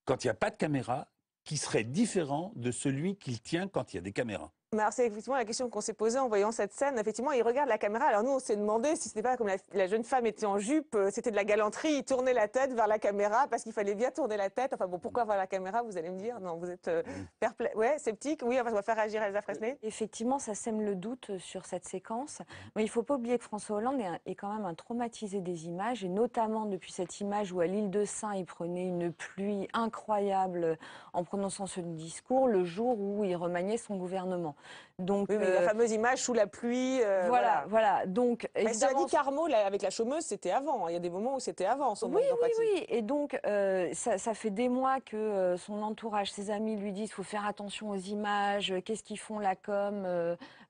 quand il n'y a pas de caméra, qui serait différent de celui qu'il tient quand il y a des caméras? Mais alors c'est effectivement la question qu'on s'est posée en voyant cette scène. Effectivement, il regarde la caméra. Alors nous, on s'est demandé si c'était pas comme la jeune femme était en jupe, c'était de la galanterie. Il tournait la tête vers la caméra parce qu'il fallait bien tourner la tête. Enfin bon, pourquoi vers la caméra? Vous allez me dire. Non, vous êtes perplexe. Ouais, sceptique. Oui, on va faire réagir Elsa Fresnay. Effectivement, ça sème le doute sur cette séquence. Mais il ne faut pas oublier que François Hollande est quand même un traumatisé des images, et notamment depuis cette image où à l'île de Sein, il prenait une pluie incroyable en prononçant ce discours le jour où il remaniait son gouvernement. Donc, oui, la fameuse image sous la pluie. Voilà. Donc, ça dit Carmot, là, avec la chômeuse, c'était avant. Il y a des moments où c'était avant, son manque d'empathie. Oui. Et donc, ça fait des mois que son entourage, ses amis lui disent qu'il faut faire attention aux images, qu'est-ce qu'ils font la com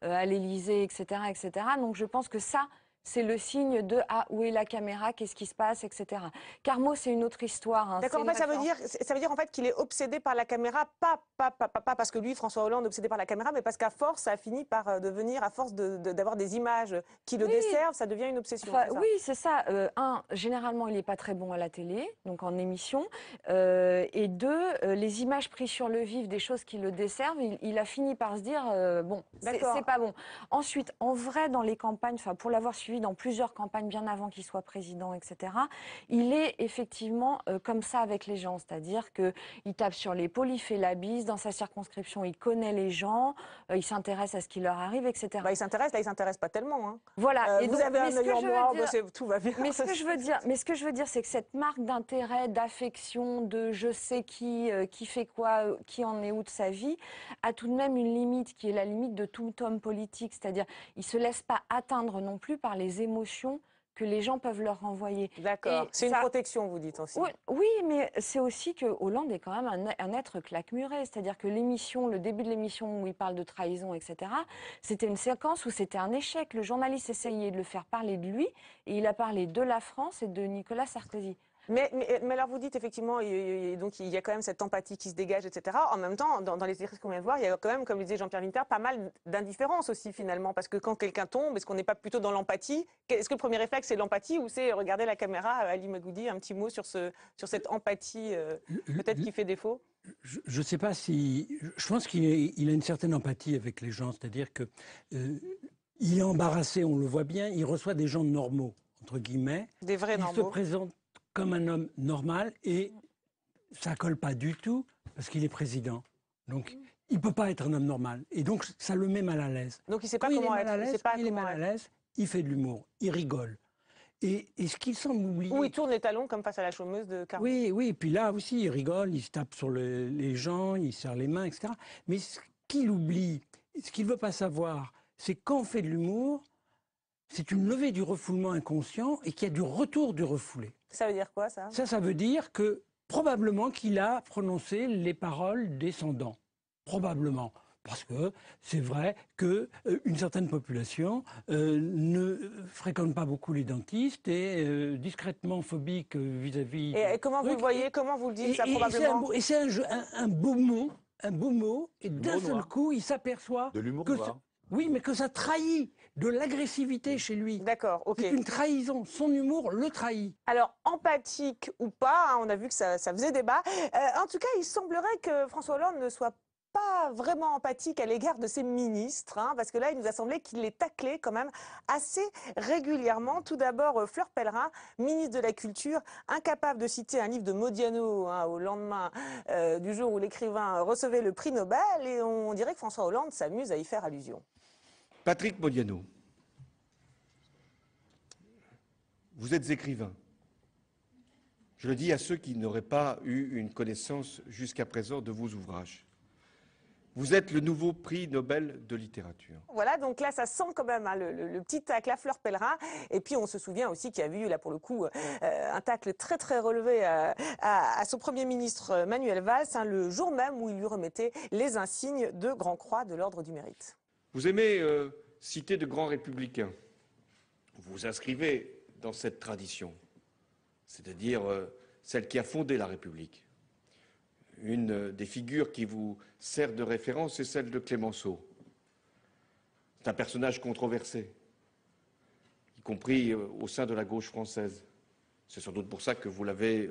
à l'Élysée, etc., etc. Donc, je pense que ça c'est le signe de « Ah, où est la caméra? Qu'est-ce qui se passe ?» etc. Carmo, c'est une autre histoire. Hein. D'accord, en fait, ça veut dire en fait, qu'il est obsédé par la caméra, pas parce que lui, François Hollande, est obsédé par la caméra, mais parce qu'à force, ça a fini par devenir, à force d'avoir des images qui le desservent, ça devient une obsession. Enfin, oui, c'est ça. Généralement, il n'est pas très bon à la télé, donc en émission. Et deux, les images prises sur le vif, des choses qui le desservent, il a fini par se dire, bon, c'est pas bon. Ensuite, en vrai, dans les campagnes, pour l'avoir suivi dans plusieurs campagnes bien avant qu'il soit président, etc., il est effectivement comme ça avec les gens, c'est-à-dire qu'il tape sur l'épaule, il fait la bise, dans sa circonscription, il connaît les gens, il s'intéresse à ce qui leur arrive, etc. Bah, il s'intéresse pas tellement. Hein. Voilà. Et vous avez un œil en moi, tout va bien. Mais ce que je veux dire, c'est que cette marque d'intérêt, d'affection, de je sais qui fait quoi, qui en est où de sa vie, a tout de même une limite qui est la limite de tout homme politique, c'est-à-dire il se laisse pas atteindre non plus par les émotions que les gens peuvent leur renvoyer. D'accord. C'est une protection, vous dites aussi. Oui, mais c'est aussi que Hollande est quand même un être claquemuré. C'est-à-dire que l'émission, le début de l'émission où il parle de trahison, etc., c'était une séquence où c'était un échec. Le journaliste essayait de le faire parler de lui et il a parlé de la France et de Nicolas Sarkozy. Mais alors vous dites effectivement, donc il y a quand même cette empathie qui se dégage, etc. En même temps, dans les extraits qu'on vient de voir, il y a quand même, comme le disait Jean-Pierre Winter, pas mal d'indifférence aussi finalement. Parce que quand quelqu'un tombe, est-ce qu'on n'est pas plutôt dans l'empathie? Est-ce que le premier réflexe c'est l'empathie ou c'est regarder la caméra? Ali Magoudi, un petit mot sur cette empathie peut-être qui fait défaut? Je ne sais pas si... Je pense qu'il a une certaine empathie avec les gens. C'est-à-dire que il est embarrassé, on le voit bien, il reçoit des gens normaux, entre guillemets. Des vrais normaux. Il se présente comme un homme normal et ça colle pas du tout parce qu'il est président. Donc, il peut pas être un homme normal. Et donc, ça le met mal à l'aise. Donc, il sait pas comment être. Il est mal à l'aise, il fait de l'humour, il rigole. Et ce qu'il semble oublier... Ou il tourne les talons comme face à la chômeuse de Carmo. Oui, et puis là aussi, il rigole, il se tape sur les gens, il serre les mains, etc. Mais ce qu'il oublie, ce qu'il veut pas savoir, c'est quand on fait de l'humour, c'est une levée du refoulement inconscient et qu'il y a du retour du refoulé. Ça veut dire quoi, ça? Ça veut dire que probablement qu'il a prononcé les paroles descendants. Probablement. Parce que c'est vrai qu'une certaine population ne fréquente pas beaucoup les dentistes et discrètement phobique vis-à-vis... Et comment vous le voyez? Comment vous le dites, ça, probablement? Et c'est un beau mot, et d'un seul coup, il s'aperçoit... De l'humour que noir. Oui, mais que ça trahit de l'agressivité chez lui. D'accord, ok. C'est une trahison. Son humour le trahit. Alors, empathique ou pas, hein, on a vu que ça faisait débat. En tout cas, il semblerait que François Hollande ne soit pas vraiment empathique à l'égard de ses ministres, hein, parce que là, il nous a semblé qu'il les taclait quand même assez régulièrement. Tout d'abord, Fleur Pellerin, ministre de la Culture, incapable de citer un livre de Modiano au lendemain du jour où l'écrivain recevait le prix Nobel, et on dirait que François Hollande s'amuse à y faire allusion. Patrick Modiano, vous êtes écrivain. Je le dis à ceux qui n'auraient pas eu une connaissance jusqu'à présent de vos ouvrages. Vous êtes le nouveau prix Nobel de littérature. Voilà, donc là, ça sent quand même hein, le petit tacle à Fleur Pellerin. Et puis, on se souvient aussi qu'il y avait eu, là, pour le coup, un tacle très, très relevé à son Premier ministre Manuel Valls, hein, le jour même où il lui remettait les insignes de Grand Croix de l'Ordre du Mérite. Vous aimez citer de grands républicains. Vous vous inscrivez dans cette tradition, c'est-à-dire celle qui a fondé la République. Une des figures qui vous sert de référence est celle de Clémenceau. C'est un personnage controversé, y compris au sein de la gauche française. C'est sans doute pour ça que vous l'avez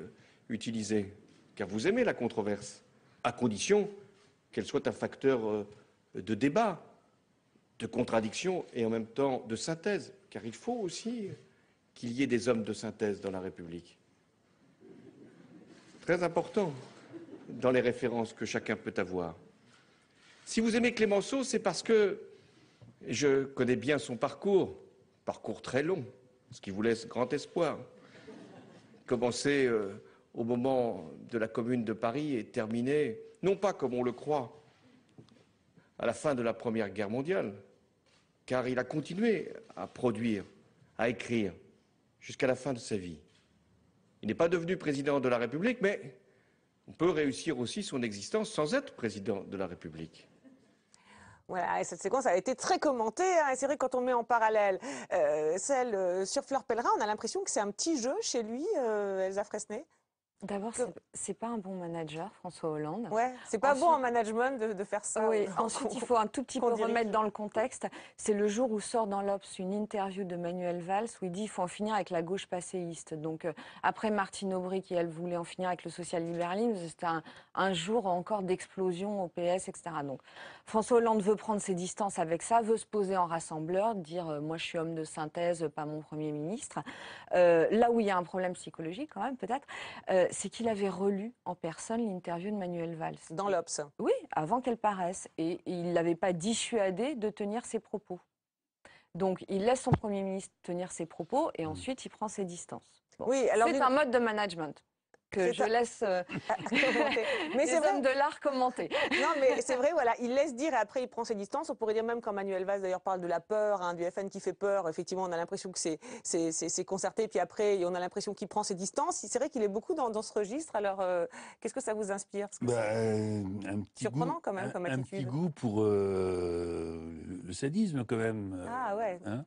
utilisé, car vous aimez la controverse, à condition qu'elle soit un facteur de débat, de contradiction et en même temps de synthèse, car il faut aussi qu'il y ait des hommes de synthèse dans la République. Très important dans les références que chacun peut avoir. Si vous aimez Clémenceau, c'est parce que je connais bien son parcours très long, ce qui vous laisse grand espoir. Commencé au moment de la Commune de Paris et terminé, non pas comme on le croit, à la fin de la Première Guerre mondiale, car il a continué à produire, à écrire, jusqu'à la fin de sa vie. Il n'est pas devenu président de la République, mais on peut réussir aussi son existence sans être président de la République. Voilà, et cette séquence a été très commentée, hein, et c'est vrai que quand on met en parallèle celle sur Fleur Pellerin, on a l'impression que c'est un petit jeu chez lui, Elsa Fresnay. D'abord, c'est pas un bon manager, François Hollande. Ouais, c'est pas bon en management de faire ça. Oui, ensuite, il faut un tout petit peu remettre dans le contexte. C'est le jour où sort dans l'Obs une interview de Manuel Valls où il dit qu'il faut en finir avec la gauche passéiste. Donc, après Martine Aubry, qui elle voulait en finir avec le social-libéralisme, c'était un jour encore d'explosion au PS, etc. Donc, François Hollande veut prendre ses distances avec ça, veut se poser en rassembleur, dire moi je suis homme de synthèse, pas mon Premier ministre. Là où il y a un problème psychologique quand même, peut-être, c'est qu'il avait relu en personne l'interview de Manuel Valls. Dans l'Obs. Oui, avant qu'elle paraisse. Et il ne l'avait pas dissuadé de tenir ses propos. Donc, il laisse son Premier ministre tenir ses propos et ensuite, il prend ses distances. Bon. Oui, alors c'est un mode de management que je laisse mais les hommes de l'art commenter. Non, mais c'est vrai, voilà, il laisse dire et après il prend ses distances. On pourrait dire même quand Manuel Valls d'ailleurs parle de la peur, hein, du FN qui fait peur, effectivement on a l'impression que c'est concerté, puis après on a l'impression qu'il prend ses distances. C'est vrai qu'il est beaucoup dans ce registre. Alors qu'est-ce que ça vous inspire? Parce que un petit surprenant goût, quand même comme attitude. Un petit goût pour le sadisme quand même. Ah ouais. Hein,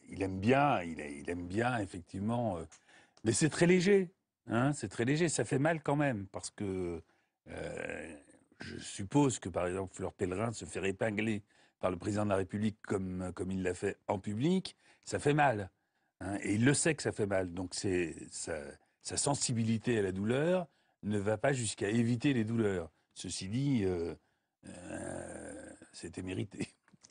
il aime bien effectivement, mais c'est très léger. Hein, c'est très léger, ça fait mal quand même, parce que je suppose que, par exemple, Fleur Pellerin se fait épingler par le président de la République comme il l'a fait en public, ça fait mal. Hein, et il le sait que ça fait mal. Donc sa sensibilité à la douleur ne va pas jusqu'à éviter les douleurs. Ceci dit, c'était mérité.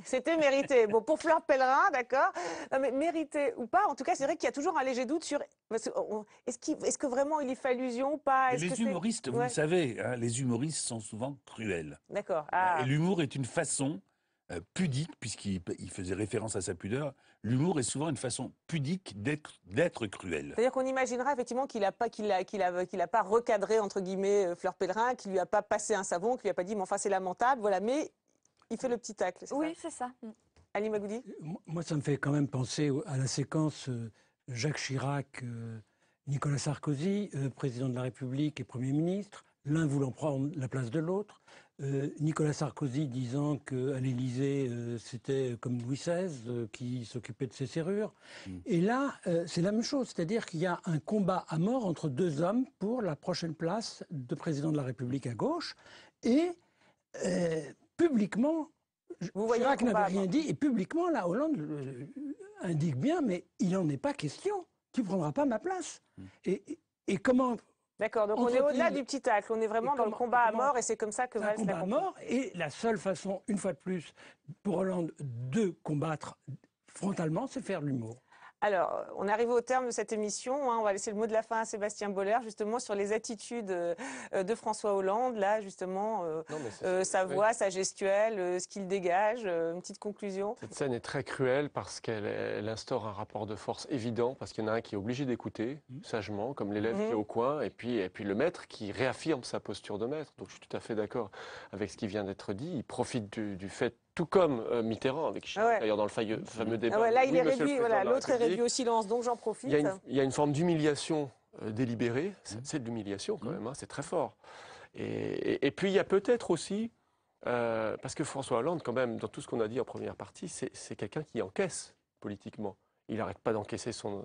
C'était mérité. Bon, pour Fleur Pellerin, d'accord. Mais mérité ou pas, en tout cas, c'est vrai qu'il y a toujours un léger doute sur est-ce que vraiment il y fait allusion ou pas. Les humoristes, vous le savez, hein, les humoristes sont souvent cruels. D'accord. Ah. Et l'humour est une façon pudique, puisqu'il faisait référence à sa pudeur. L'humour est souvent une façon pudique d'être cruel. C'est-à-dire qu'on imaginera effectivement qu'il a pas recadré entre guillemets Fleur Pellerin, qu'il lui a pas passé un savon, qu'il lui a pas dit mais enfin c'est lamentable, voilà. Mais il fait le petit tacle. Oui, c'est ça. Ali Magoudi. Moi, ça me fait quand même penser à la séquence Jacques Chirac, Nicolas Sarkozy, président de la République et Premier ministre, l'un voulant prendre la place de l'autre. Nicolas Sarkozy disant qu'à l'Élysée, c'était comme Louis XVI qui s'occupait de ses serrures. Et là, c'est la même chose, c'est-à-dire qu'il y a un combat à mort entre deux hommes pour la prochaine place de président de la République à gauche. Et publiquement, Chirac n'avait rien dit, et publiquement, là, Hollande indique bien, mais il n'en est pas question. Tu ne prendras pas ma place. Et comment... D'accord, donc on est au-delà du petit tacle, on est vraiment dans le combat à mort, et c'est comme ça que Valls l'a compris. Un combat à mort, et la seule façon, une fois de plus, pour Hollande de combattre frontalement, c'est faire de l'humour. Alors, on arrive au terme de cette émission. Hein, on va laisser le mot de la fin à Sébastien Boller, justement, sur les attitudes de François Hollande. Là, justement, sa voix, sa gestuelle, ce qu'il dégage. Une petite conclusion. Cette scène est très cruelle parce qu'elle instaure un rapport de force évident, parce qu'il y en a un qui est obligé d'écouter, sagement, comme l'élève qui est au coin, et puis le maître qui réaffirme sa posture de maître. Donc, je suis tout à fait d'accord avec ce qui vient d'être dit. Il profite du fait, tout comme Mitterrand avec Chirac, d'ailleurs dans le fameux débat. Là, il est réduit, voilà, l'autre est réduit au silence, donc j'en profite. Il y a une forme d'humiliation délibérée, c'est de l'humiliation quand même, hein, c'est très fort. Et puis il y a peut-être aussi, parce que François Hollande, quand même, dans tout ce qu'on a dit en première partie, c'est quelqu'un qui encaisse politiquement. Il n'arrête pas d'encaisser son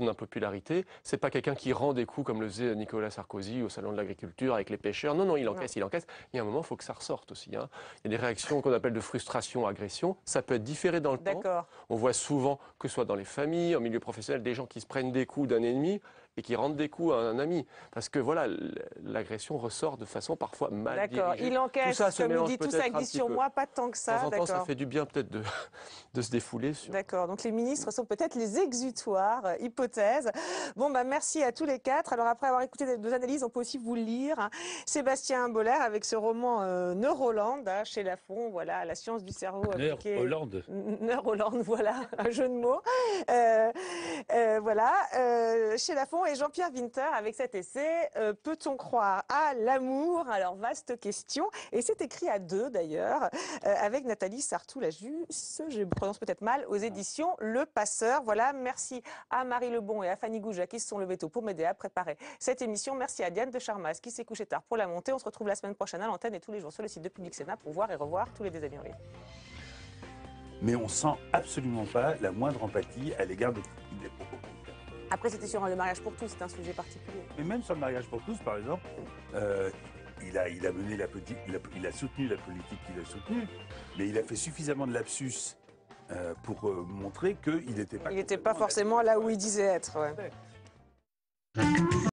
impopularité. C'est pas quelqu'un qui rend des coups comme le faisait Nicolas Sarkozy au Salon de l'Agriculture avec les pêcheurs. Non, il encaisse, il encaisse. Il y a un moment, il faut que ça ressorte aussi. Hein. Il y a des réactions qu'on appelle de frustration, agression. Ça peut être différé dans le temps. On voit souvent, que ce soit dans les familles, en milieu professionnel, des gens qui se prennent des coups d'un ennemi et qui rendent des coups à un ami. Parce que voilà, l'agression ressort de façon parfois mal dirigée. D'accord, il encaisse, comme il dit, tout ça glisse sur moi, pas tant que ça. De temps en temps, ça fait du bien peut-être de se défouler. D'accord, donc les ministres sont peut-être les exutoires, hypothèse. Bon, merci à tous les quatre. Alors après avoir écouté nos analyses, on peut aussi vous lire. Hein. Sébastien Boller avec ce roman Neuroland, hein, chez Lafon, voilà, la science du cerveau. Neuroland, voilà, un jeu de mots. Voilà, chez Lafon. Lebon et Jean-Pierre Winter avec cet essai « Peut-on croire à l'amour ?» Alors, vaste question. Et c'est écrit à deux, d'ailleurs, avec Nathalie Sartou-Lajusse, je prononce peut-être mal, aux éditions Le Passeur. Voilà, merci à Marie Lebon et à Fanny Gouja qui se sont levées tôt pour m'aider à préparer cette émission. Merci à Diane de Charmas qui s'est couchée tard pour la monter. On se retrouve la semaine prochaine à l'antenne et tous les jours sur le site de Public Sénat pour voir et revoir tous les déshabillés. Mais on sent absolument pas la moindre empathie à l'égard des propos. Après, c'était sur le mariage pour tous, c'est un sujet particulier. Mais même sur le mariage pour tous, par exemple, il a mené il a soutenu la politique qu'il a soutenue, mais il a fait suffisamment de lapsus pour montrer qu'il n'était pas. Il n'était pas forcément là où il disait être. Ouais.